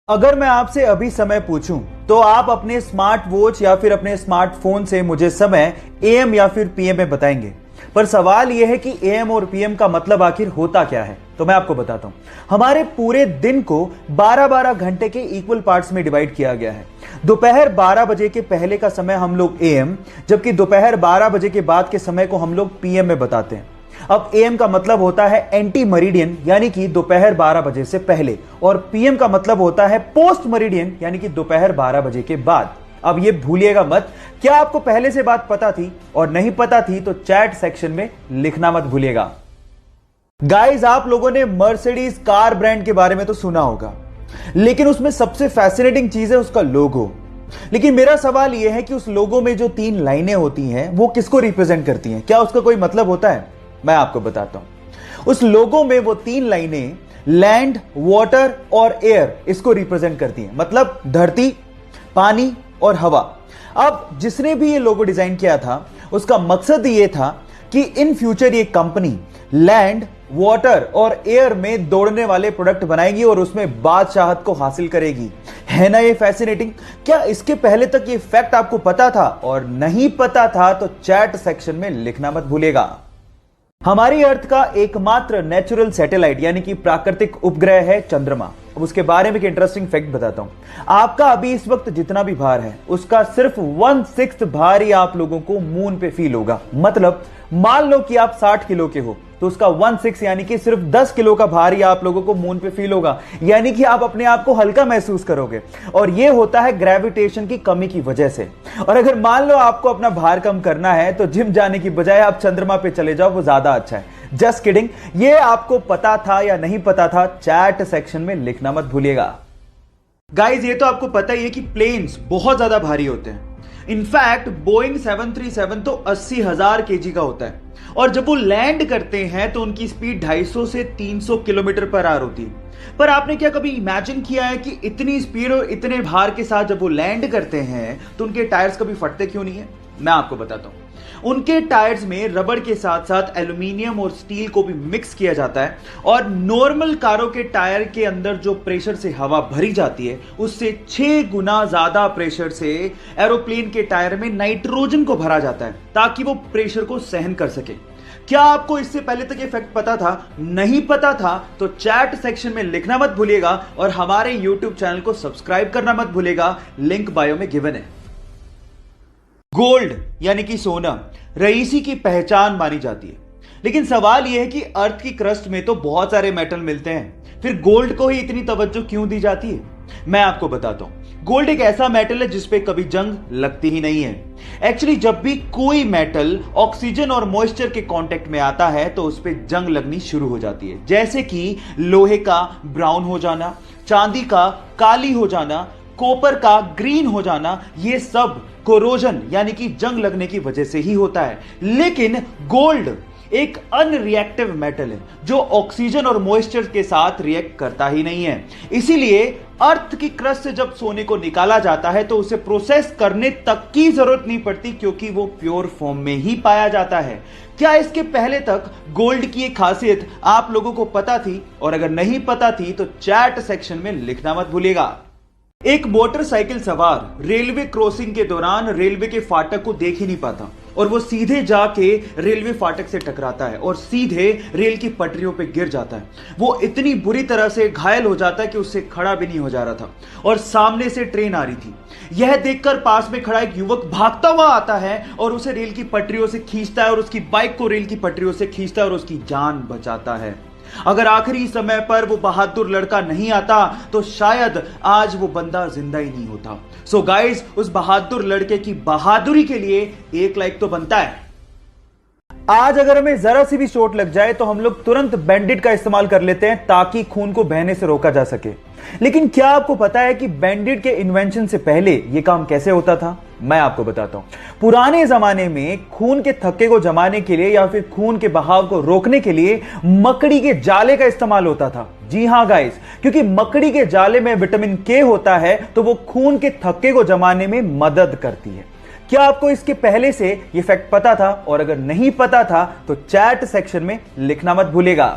अगर मैं आपसे अभी समय पूछूं तो आप अपने स्मार्ट वॉच या फिर अपने स्मार्टफोन से मुझे समय एएम या फिर पीएम में बताएंगे। पर सवाल यह है कि एएम और पीएम का मतलब आखिर होता क्या है। तो मैं आपको बताता हूं। हमारे पूरे दिन को 12-12 घंटे के इक्वल पार्ट्स में डिवाइड किया गया है। दोपहर 12 बजे के पहले का समय हम लोग एएम, जबकि दोपहर 12 बजे के बाद के समय को हम लोग पीएम में बताते हैं। अब एएम का मतलब होता है एंटी मरीडियन, यानी कि दोपहर 12 बजे से पहले, और पीएम का मतलब होता है पोस्ट मरीडियन, यानी कि दोपहर 12 बजे के बाद। अब ये भूलिएगा मत। क्या आपको पहले से बात पता थी? और नहीं पता थी तो चैट सेक्शन में लिखना मत भूलिएगा। गाइस, आप लोगों ने मर्सिडीज कार ब्रांड के बारे में तो सुना होगा, लेकिन उसमें सबसे फैसिनेटिंग चीज है उसका लोगो। लेकिन मेरा सवाल यह है कि उस लोगो में जो 3 लाइनें होती हैं वो किसको रिप्रेजेंट करती हैं? क्या उसका कोई मतलब होता है? मैं आपको बताता हूं। उस लोगो में वो 3 लाइनें लैंड, वाटर और एयर इसको रिप्रेजेंट करती हैं, मतलब धरती, पानी और हवा। अब जिसने भी ये लोगो डिजाइन किया था उसका मकसद ये था कि इन फ्यूचर ये कंपनी लैंड, वाटर और एयर में दौड़ने वाले प्रोडक्ट बनाएगी और उसमें बादशाहत को हासिल करेगी। है ना ये फैसिनेटिंग? क्या इसके पहले तक ये फैक्ट आपको पता था? और नहीं पता था तो चैट सेक्शन में लिखना मत भूलिएगा। हमारी अर्थ का एकमात्र नेचुरल सैटेलाइट यानी कि प्राकृतिक उपग्रह है चंद्रमा। अब उसके बारे में एक इंटरेस्टिंग फैक्ट बताता हूं। आपका अभी इस वक्त जितना भी भार है उसका सिर्फ 1/6 भार ही आप लोगों को मून पे फील होगा। मतलब मान लो कि आप 60 किलो के हो तो उसका 1/6 यानी कि सिर्फ 10 किलो का भार ही आप लोगों को मून पे फील होगा, यानी कि आप अपने आप को हल्का महसूस करोगे। और यह होता है ग्रेविटेशन की कमी की वजह से। और अगर मान लो आपको अपना भार कम करना है तो जिम जाने की बजाय आप चंद्रमा पे चले जाओ, वो ज्यादा अच्छा है। Just kidding. ये आपको पता था या नहीं पता था? चैट सेक्शन में लिखना मत भूलिएगा। गाइस, ये तो आपको पता ही है कि प्लेन्स बहुत ज्यादा भारी होते हैं। इनफैक्ट बोइंग 737 तो 80,000 केजी का होता है, और जब वो लैंड करते हैं तो उनकी स्पीड 250 से 300 किलोमीटर पर आवर होती है। पर आपने क्या कभी इमेजिन किया है कि इतनी स्पीड और इतने भार के साथ जब वो लैंड करते हैं तो उनके टायर्स कभी फटते क्यों नहीं है? मैं आपको बताता हूं। उनके टायर्स में रबड़ के साथ साथ एल्यूमिनियम और स्टील को भी मिक्स किया जाता है, और नॉर्मल कारों के टायर के अंदर जो प्रेशर से हवा भरी जाती है उससे 6 गुना ज्यादा प्रेशर से एरोप्लेन के टायर में नाइट्रोजन को भरा जाता है ताकि वो प्रेशर को सहन कर सके। क्या आपको इससे पहले तक ये फैक्ट पता था? नहीं पता था तो चैट सेक्शन में लिखना मत भूलिएगा, और हमारे यूट्यूब चैनल को सब्सक्राइब करना मत भूलिएगा। लिंक बायो में गिवन है। गोल्ड यानी कि सोना रईसी की पहचान मानी जाती है, लेकिन सवाल यह है कि अर्थ की क्रस्ट में तो बहुत सारे मेटल मिलते हैं, फिर गोल्ड को ही इतनी तवज्जो क्यों दी जाती है? मैं आपको बताता हूं। गोल्ड एक ऐसा मेटल है जिसपे कभी जंग लगती ही नहीं है। एक्चुअली जब भी कोई मेटल ऑक्सीजन और मॉइस्चर के कांटेक्ट में आता है तो उस पे जंग लगनी शुरू हो जाती है, जैसे कि लोहे का ब्राउन हो जाना, चांदी का काली हो जाना, कॉपर का ग्रीन हो जाना। ये सब कोरोजन यानी कि जंग लगने की वजह से ही होता है। लेकिन गोल्ड एक अनरिएक्टिव मेटल है जो ऑक्सीजन और मॉइस्चर के साथ रिएक्ट करता ही नहीं है। इसीलिए अर्थ की क्रस्ट से जब सोने को निकाला जाता है तो उसे प्रोसेस करने तक की जरूरत नहीं पड़ती, क्योंकि वो प्योर फॉर्म में ही पाया जाता है। क्या इसके पहले तक गोल्ड की एक खासियत आप लोगों को पता थी? और अगर नहीं पता थी तो चैट सेक्शन में लिखना मत भूलिएगा। एक मोटरसाइकिल सवार रेलवे क्रॉसिंग के दौरान रेलवे के फाटक को देख ही नहीं पाता, और वो सीधे जाके रेलवे फाटक से टकराता है और सीधे रेल की पटरियों पे गिर जाता है। वो इतनी बुरी तरह से घायल हो जाता है कि उससे खड़ा भी नहीं हो जा रहा था, और सामने से ट्रेन आ रही थी। यह देखकर पास में खड़ा एक युवक भागता हुआ आता है और उसे रेल की पटरियों से खींचता है, और उसकी बाइक को रेल की पटरियों से खींचता है और उसकी जान बचाता है। अगर आखिरी समय पर वो बहादुर लड़का नहीं आता तो शायद आज वो बंदा जिंदा ही नहीं होता। सो गाइस, उस बहादुर लड़के की बहादुरी के लिए 1 लाइक तो बनता है। आज अगर हमें जरा सी भी चोट लग जाए तो हम लोग तुरंत बैंडेड का इस्तेमाल कर लेते हैं ताकि खून को बहने से रोका जा सके। लेकिन क्या आपको पता है कि बैंडेड के इन्वेंशन से पहले यह काम कैसे होता था? मैं आपको बताता हूं। पुराने जमाने में खून के थक्के को जमाने के लिए या फिर खून के बहाव को रोकने के लिए मकड़ी के जाले का इस्तेमाल होता था। जी हां गाइस, क्योंकि मकड़ी के जाले में विटामिन के होता है तो वो खून के थक्के को जमाने में मदद करती है। क्या आपको इसके पहले से यह फैक्ट पता था? और अगर नहीं पता था तो चैट सेक्शन में लिखना मत भूलिएगा।